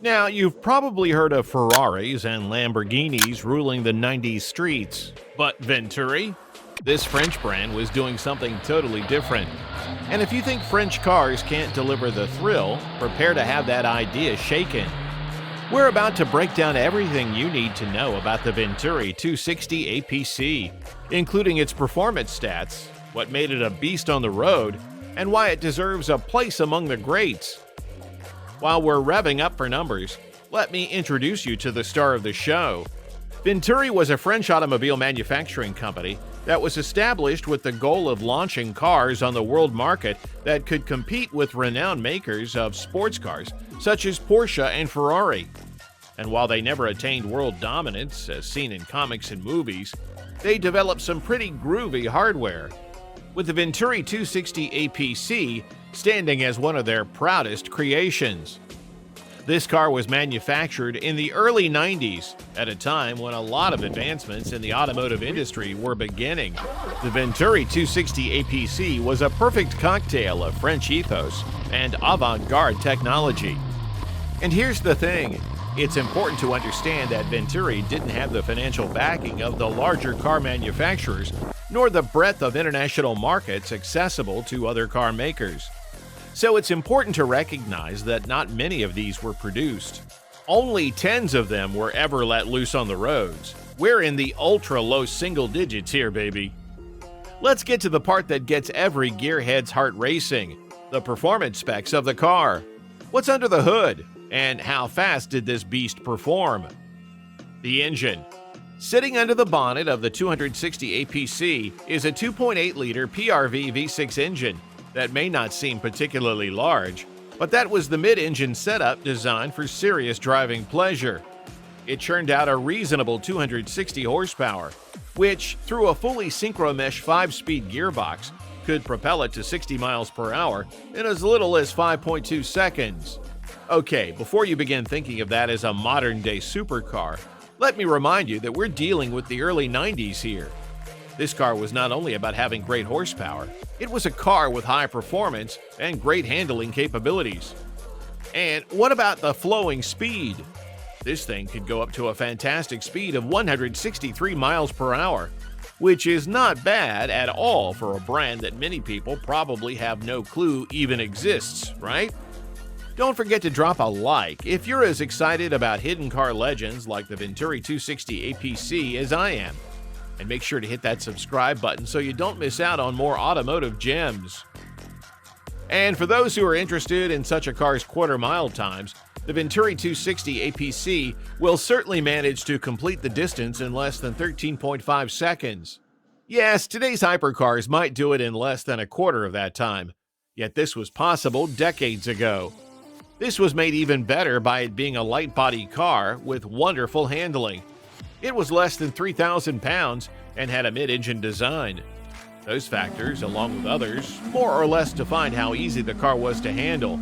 Now, you've probably heard of Ferraris and Lamborghinis ruling the 90s streets, but Venturi? This French brand was doing something totally different. And if you think French cars can't deliver the thrill, prepare to have that idea shaken. We're about to break down everything you need to know about the Venturi 260 APC, including its performance stats, what made it a beast on the road, and why it deserves a place among the greats. While we're revving up for numbers, let me introduce you to the star of the show. Venturi was a French automobile manufacturing company that was established with the goal of launching cars on the world market that could compete with renowned makers of sports cars such as Porsche and Ferrari. And while they never attained world dominance, as seen in comics and movies, they developed some pretty groovy hardware, with the Venturi 260 APC standing as one of their proudest creations. This car was manufactured in the early 90s, at a time when a lot of advancements in the automotive industry were beginning. The Venturi 260 APC was a perfect cocktail of French ethos and avant-garde technology. And here's the thing, it's important to understand that Venturi didn't have the financial backing of the larger car manufacturers, nor the breadth of international markets accessible to other car makers. So it's important to recognize that not many of these were produced. Only tens of them were ever let loose on the roads. We're in the ultra-low single digits here, baby. Let's get to the part that gets every gearhead's heart racing, the performance specs of the car. What's under the hood, and how fast did this beast perform? The engine. Sitting under the bonnet of the 260 APC is a 2.8-liter PRV V6 engine that may not seem particularly large, but that was the mid-engine setup designed for serious driving pleasure. It churned out a reasonable 260 horsepower, which, through a fully synchro-mesh 5-speed gearbox, could propel it to 60 miles per hour in as little as 5.2 seconds. Okay, before you begin thinking of that as a modern-day supercar, let me remind you that we're dealing with the early 90s here. This car was not only about having great horsepower, it was a car with high performance and great handling capabilities. And what about the flowing speed? This thing could go up to a fantastic speed of 163 miles per hour, which is not bad at all for a brand that many people probably have no clue even exists, right? Don't forget to drop a like if you're as excited about hidden car legends like the Venturi 260 APC as I am. And make sure to hit that subscribe button so you don't miss out on more automotive gems. And for those who are interested in such a car's quarter-mile times, the Venturi 260 APC will certainly manage to complete the distance in less than 13.5 seconds. Yes, today's hypercars might do it in less than a quarter of that time, yet this was possible decades ago. This was made even better by it being a light-body car with wonderful handling. It was less than 3,000 pounds and had a mid-engine design. Those factors, along with others, more or less defined how easy the car was to handle.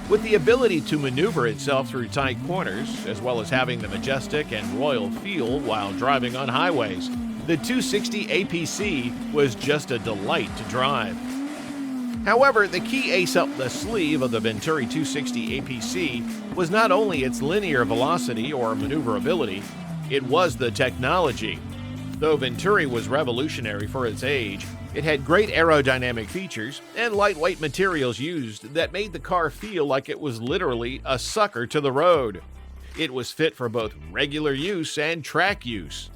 With the ability to maneuver itself through tight corners, as well as having the majestic and royal feel while driving on highways, the 260 APC was just a delight to drive. However, the key ace up the sleeve of the Venturi 260 APC was not only its linear velocity or maneuverability, it was the technology. Though Venturi was revolutionary for its age, it had great aerodynamic features and lightweight materials used that made the car feel like it was literally a sucker to the road. It was fit for both regular use and track use.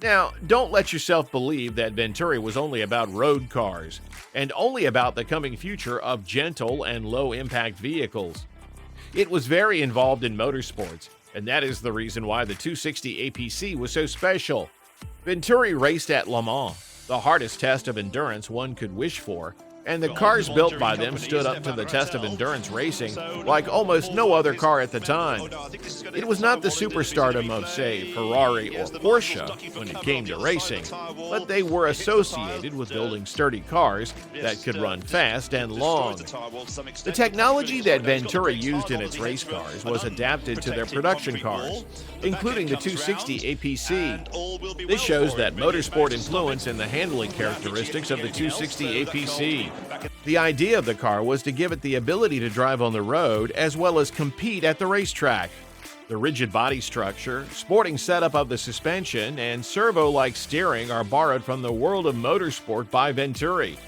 Now, don't let yourself believe that Venturi was only about road cars, and only about the coming future of gentle and low-impact vehicles. It was very involved in motorsports, and that is the reason why the 260 APC was so special. Venturi raced at Le Mans, the hardest test of endurance one could wish for, and the cars built by them stood up to the test of endurance racing like almost no other car at the time. It was not the superstardom of, say, Ferrari or Porsche when it came to racing, but they were associated with building sturdy cars that could run fast and long. The technology that Venturi used in its race cars was adapted to their production cars, including the 260 APC. This shows that motorsport influence in the handling characteristics of the 260 APC. Venturi. The idea of the car was to give it the ability to drive on the road as well as compete at the racetrack. The rigid body structure, sporting setup of the suspension, and servo-like steering are borrowed from the world of motorsport by Venturi.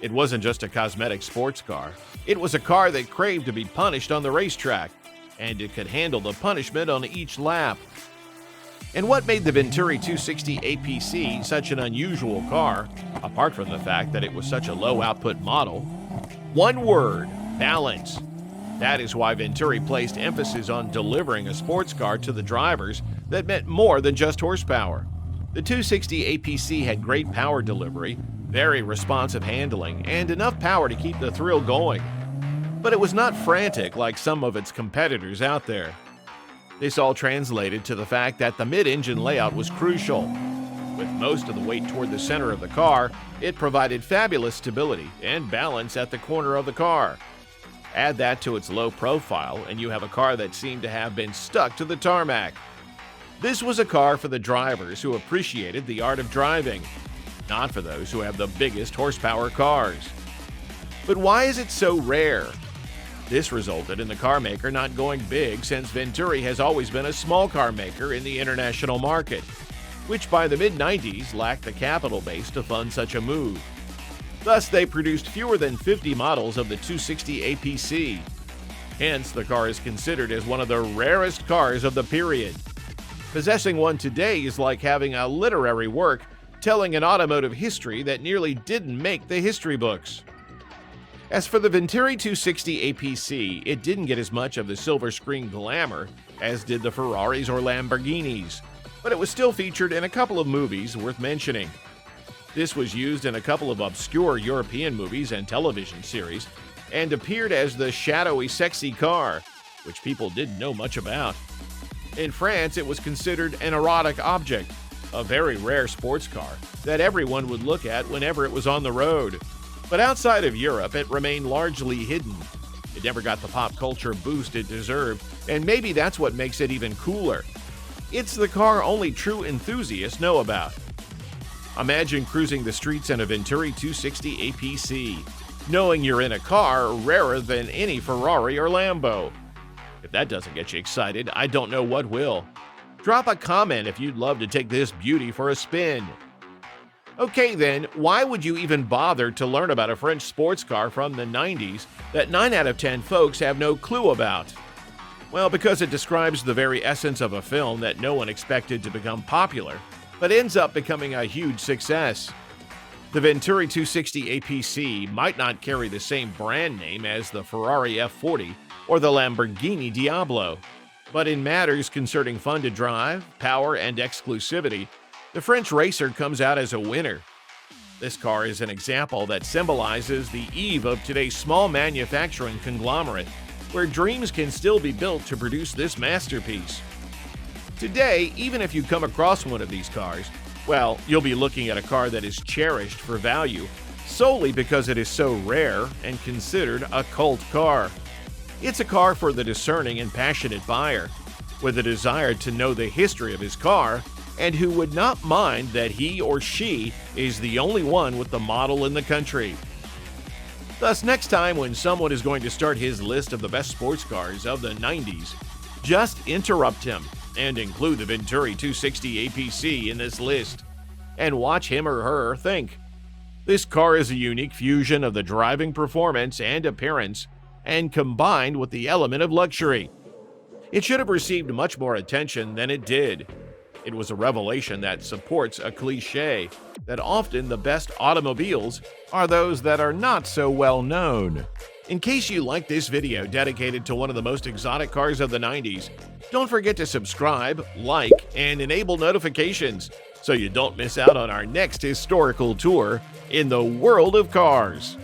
It wasn't just a cosmetic sports car. It was a car that craved to be punished on the racetrack, and it could handle the punishment on each lap. And what made the Venturi 260 APC such an unusual car, apart from the fact that it was such a low-output model? One word: balance. That is why Venturi placed emphasis on delivering a sports car to the drivers that meant more than just horsepower. The 260 APC had great power delivery, very responsive handling, and enough power to keep the thrill going. But it was not frantic like some of its competitors out there. This all translated to the fact that the mid-engine layout was crucial. With most of the weight toward the center of the car, it provided fabulous stability and balance at the corner of the car. Add that to its low profile, and you have a car that seemed to have been stuck to the tarmac. This was a car for the drivers who appreciated the art of driving, not for those who have the biggest horsepower cars. But why is it so rare? This resulted in the car maker not going big, since Venturi has always been a small car maker in the international market, which by the mid-90s lacked the capital base to fund such a move. Thus, they produced fewer than 50 models of the 260 APC. Hence, the car is considered as one of the rarest cars of the period. Possessing one today is like having a literary work telling an automotive history that nearly didn't make the history books. As for the Venturi 260 APC, it didn't get as much of the silver screen glamour as did the Ferraris or Lamborghinis, but it was still featured in a couple of movies worth mentioning. This was used in a couple of obscure European movies and television series, and appeared as the shadowy, sexy car, which people didn't know much about. In France, it was considered an erotic object, a very rare sports car that everyone would look at whenever it was on the road. But outside of Europe, it remained largely hidden. It never got the pop culture boost it deserved, and maybe that's what makes it even cooler. It's the car only true enthusiasts know about. Imagine cruising the streets in a Venturi 260 APC, knowing you're in a car rarer than any Ferrari or Lambo. If that doesn't get you excited, I don't know what will. Drop a comment if you'd love to take this beauty for a spin. Okay then, why would you even bother to learn about a French sports car from the 90s that 9 out of 10 folks have no clue about? Well, because it describes the very essence of a film that no one expected to become popular, but ends up becoming a huge success. The Venturi 260 APC might not carry the same brand name as the Ferrari F40 or the Lamborghini Diablo, but in matters concerning fun to drive, power, and exclusivity, the French racer comes out as a winner. This car is an example that symbolizes the eve of today's small manufacturing conglomerate, where dreams can still be built to produce this masterpiece. Today, even if you come across one of these cars, well, you'll be looking at a car that is cherished for value solely because it is so rare and considered a cult car. It's a car for the discerning and passionate buyer, with a desire to know the history of his car, and who would not mind that he or she is the only one with the model in the country. Thus, next time when someone is going to start his list of the best sports cars of the 90s, just interrupt him and include the Venturi 260 APC in this list, and watch him or her think. This car is a unique fusion of the driving performance and appearance, and combined with the element of luxury. It should have received much more attention than it did. It was a revelation that supports a cliché that often the best automobiles are those that are not so well known. In case you like this video dedicated to one of the most exotic cars of the 90s, don't forget to subscribe, like, and enable notifications so you don't miss out on our next historical tour in the world of cars.